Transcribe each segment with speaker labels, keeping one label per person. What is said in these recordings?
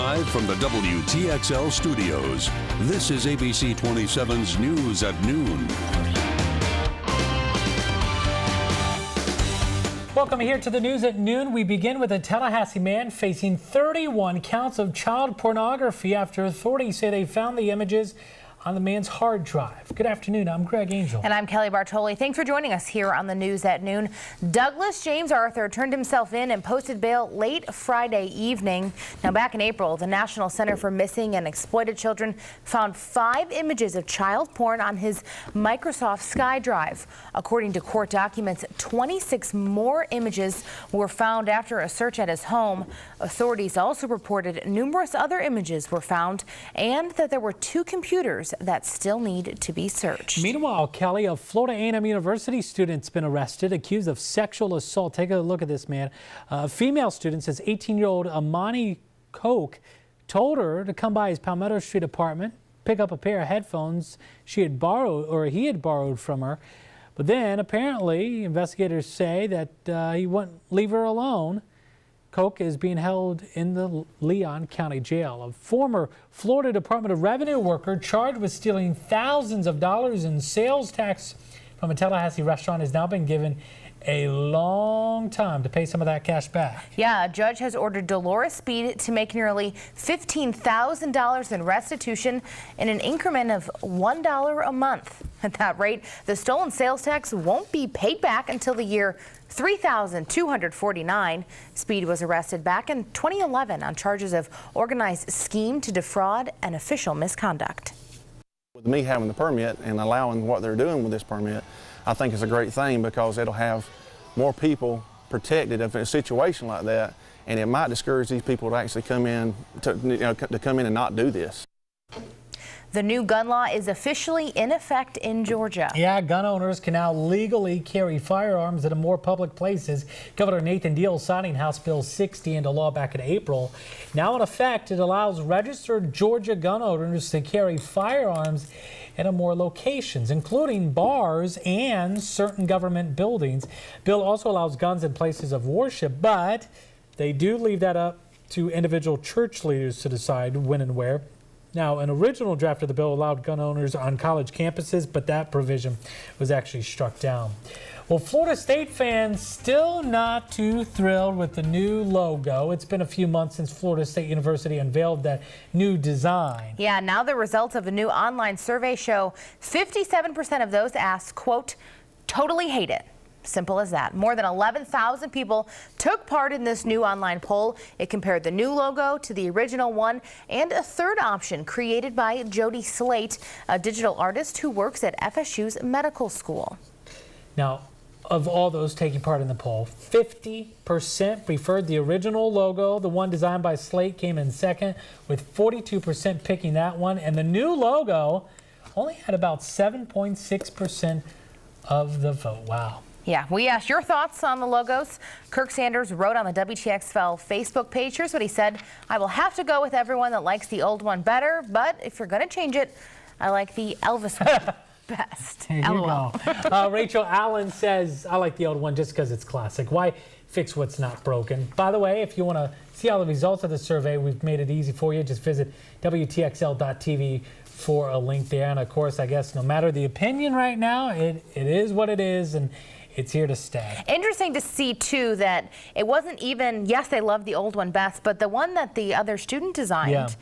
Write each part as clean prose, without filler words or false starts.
Speaker 1: Live from the WTXL studios, this is ABC 27's News at Noon.
Speaker 2: Welcome here to the News at Noon. We begin with a Tallahassee man facing 31 counts of child pornography after authorities say they found the images on the man's hard drive. Good afternoon. I'm Greg Angel.
Speaker 3: And I'm Kelly Bartoli. Thanks for joining us here on the News at Noon. Douglas James Arthur turned himself in and posted bail late Friday evening. Now, back in April, the National Center for Missing and Exploited Children found 5 images of child porn on his Microsoft SkyDrive. According to court documents, 26 more images were found after a search at his home. Authorities also reported numerous other images were found and that there were 2 computers that still need to be searched.
Speaker 2: Meanwhile, Kelly, a Florida A&M University student's been arrested, accused of sexual assault. Take a look at this, man. A female student says 18-year-old Amani Koch told her to come by his Palmetto Street apartment, pick up a pair of headphones he had borrowed from her. But then, apparently, investigators say that he wouldn't leave her alone. Koch is being held in the Leon County Jail. A former Florida Department of Revenue worker charged with stealing thousands of dollars in sales tax from a Tallahassee restaurant has now been given a long time to pay some of that cash back. Yeah,
Speaker 3: a judge has ordered Dolores Speed to make nearly $15,000 in restitution in an increment of $1 a month. At that rate, the stolen sales tax won't be paid back until the year 3,249. Speed was arrested back in 2011 on charges of organized scheme to defraud and official misconduct.
Speaker 4: With me having the permit and allowing what they're doing with this permit, I think it's a great thing because it'll have more people protected if in a situation like that, and it might discourage these people to actually come in to come in and not do this.
Speaker 3: The new gun law is officially in effect in Georgia.
Speaker 2: Yeah, gun owners can now legally carry firearms in more public places. Governor Nathan Deal signing House Bill 60 into law back in April. Now in effect, it allows registered Georgia gun owners to carry firearms in more locations, including bars and certain government buildings. Bill also allows guns in places of worship, but they do leave that up to individual church leaders to decide when and where. Now, an original draft of the bill allowed gun owners on college campuses, but that provision was actually struck down. Well, Florida State fans still not too thrilled with the new logo. It's been a few months since Florida State University unveiled that new design.
Speaker 3: Yeah, now the results of a new online survey show 57% of those asked, quote, totally hate it. Simple as that. More than 11,000 people took part in this new online poll. It compared the new logo to the original one and a third option created by Jody Slate, a digital artist who works at FSU's medical school.
Speaker 2: Now, of all those taking part in the poll, 50% preferred the original logo. The one designed by Slate came in second, with 42% picking that one. And the new logo only had about 7.6% of the vote. Wow.
Speaker 3: Yeah, we asked your thoughts on the logos. Kirk Sanders wrote on the WTXL Facebook page. Here's what he said. I will have to go with everyone that likes the old one better, but if you're going to change it, I like the Elvis one best.
Speaker 2: There you go. Rachel Allen says, I like the old one just because it's classic. Why fix what's not broken? By the way, if you want to see all the results of the survey, we've made it easy for you. Just visit WTXL.tv for a link there. And of course, I guess no matter the opinion right now, it is what it is. And it's here to stay. Interesting to see, too, that it wasn't even, yes, they loved the old one best, but the one that the other student designed,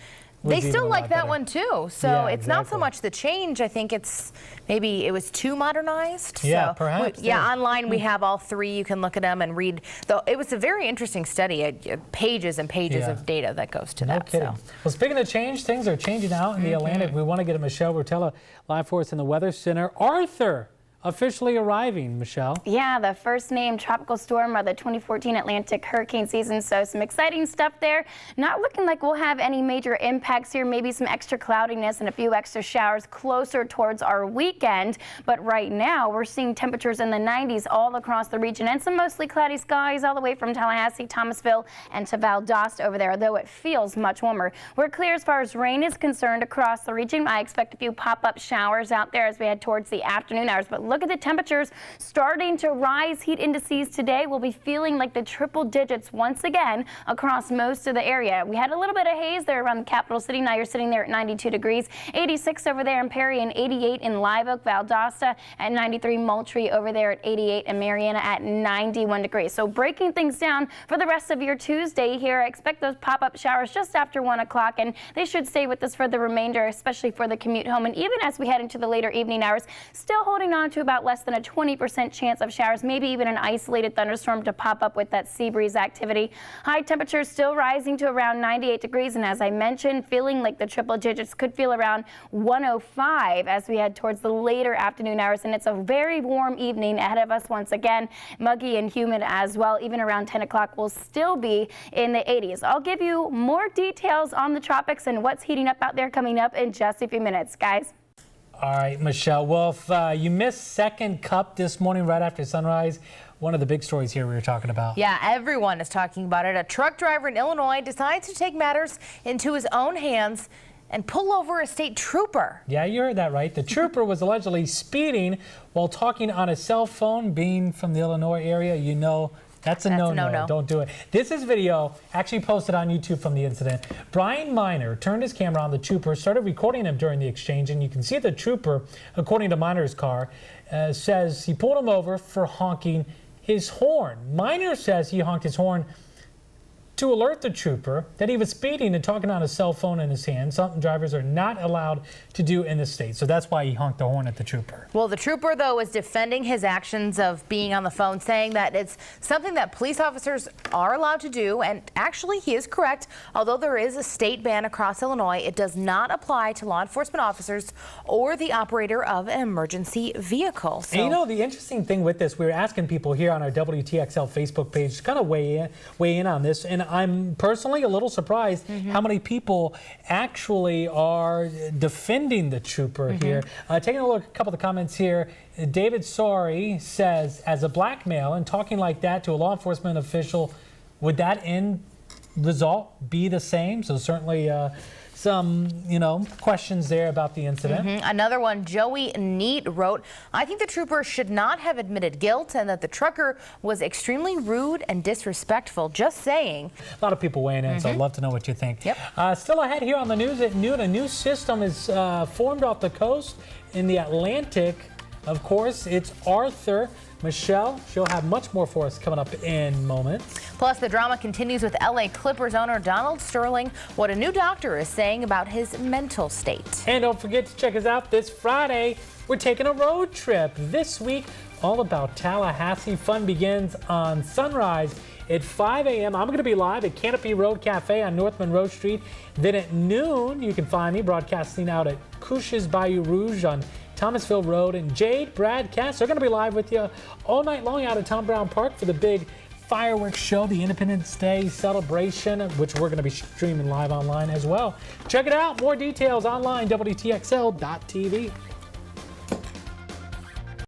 Speaker 2: they still like that one, too. So it's not so much the change. I think it's maybe it was too modernized. Yeah, so perhaps.
Speaker 3: Online we have all 3. You can look at them and read. It was a very interesting study, pages and pages of data that goes to that.
Speaker 2: No kidding. So. Well, speaking of change, things are changing out in the Atlantic. We want to get Michelle Rotella live for us in the Weather Center. Arthur officially arriving, Michelle.
Speaker 5: Yeah, the first named tropical storm of the 2014 Atlantic hurricane season, so some exciting stuff there. Not looking like we'll have any major impacts here, maybe some extra cloudiness and a few extra showers closer towards our weekend, but right now we're seeing temperatures in the 90s all across the region and some mostly cloudy skies all the way from Tallahassee, Thomasville, and to Valdosta over there, though it feels much warmer. We're clear as far as rain is concerned across the region. I expect a few pop-up showers out there as we head towards the afternoon hours, but look look at the temperatures starting to rise. Heat indices today will be feeling like the triple digits once again across most of the area. We had a little bit of haze there around the capital city. Now you're sitting there at 92 degrees, 86 over there in Perry, and 88 in Live Oak, Valdosta at 93, Moultrie over there at 88, and Mariana at 91 degrees. So breaking things down for the rest of your Tuesday here, I expect those pop-up showers just after 1 o'clock, and they should stay with us for the remainder, especially for the commute home. And even as we head into the later evening hours, still holding on to about less than a 20% chance of showers, maybe even an isolated thunderstorm to pop up with that sea breeze activity. High temperatures still rising to around 98 degrees, and as I mentioned, feeling like the triple digits, could feel around 105 as we head towards the later afternoon hours. And it's a very warm evening ahead of us once again, muggy and humid as well. Even around 10 o'clock will still be in the 80s. I'll give you more details on the tropics and what's heating up out there coming up in just a few minutes, guys.
Speaker 2: All right, Michelle. Well, if you missed second cup this morning right after sunrise, one of the big stories here we were talking about.
Speaker 3: Yeah, everyone is talking about it. A truck driver in Illinois decides to take matters into his own hands and pull over a state trooper.
Speaker 2: Yeah, you heard that right. The trooper was allegedly speeding while talking on a cell phone. Being from the Illinois area, you know that's a no-no. Don't do it. This is video actually posted on YouTube from the incident. Brian Miner turned his camera on the trooper, started recording him during the exchange, and you can see the trooper, according to Miner's car, says he pulled him over for honking his horn. Miner says he honked his horn to alert the trooper that he was speeding and talking on a cell phone in his hand, something drivers are not allowed to do in the state. So that's why he honked the horn at the trooper.
Speaker 3: Well, the trooper, though, is defending his actions of being on the phone, saying that it's something that police officers are allowed to do. And actually, he is correct. Although there is a state ban across Illinois, it does not apply to law enforcement officers or the operator of an emergency vehicle. So,
Speaker 2: and you know, the interesting thing with this, we were asking people here on our WTXL Facebook page to kind of weigh in on this. And I'm personally a little surprised how many people actually are defending the trooper here. Taking a look at a couple of the comments here. David Sorry says, as a black male and talking like that to a law enforcement official, would that end result be the same? So certainly some, questions there about the incident.
Speaker 3: Another one, Joey Neat wrote, I think the trooper should not have admitted guilt and that the trucker was extremely rude and disrespectful. Just saying. A
Speaker 2: lot of people weighing in, so I'd love to know what you think.
Speaker 3: Yep.
Speaker 2: Still ahead here on the news at noon, a new system is formed off the coast in the Atlantic. Of course, it's Arthur. Michelle, she'll have much more for us coming up in moments.
Speaker 3: Plus, the drama continues with LA Clippers owner Donald Sterling, what a new doctor is saying about his mental state.
Speaker 2: And don't forget to check us out this Friday. We're taking a road trip this week, all about Tallahassee. Fun begins on sunrise at 5 a.m. I'm going to be live at Canopy Road Cafe on North Monroe Street. Then at noon, you can find me broadcasting out at Couche's Bayou Rouge on Thomasville Road, and Jade, Brad, Cass are going to be live with you all night long out at Tom Brown Park for the big fireworks show, the Independence Day celebration, which we're going to be streaming live online as well. Check it out. More details online, WTXL.tv.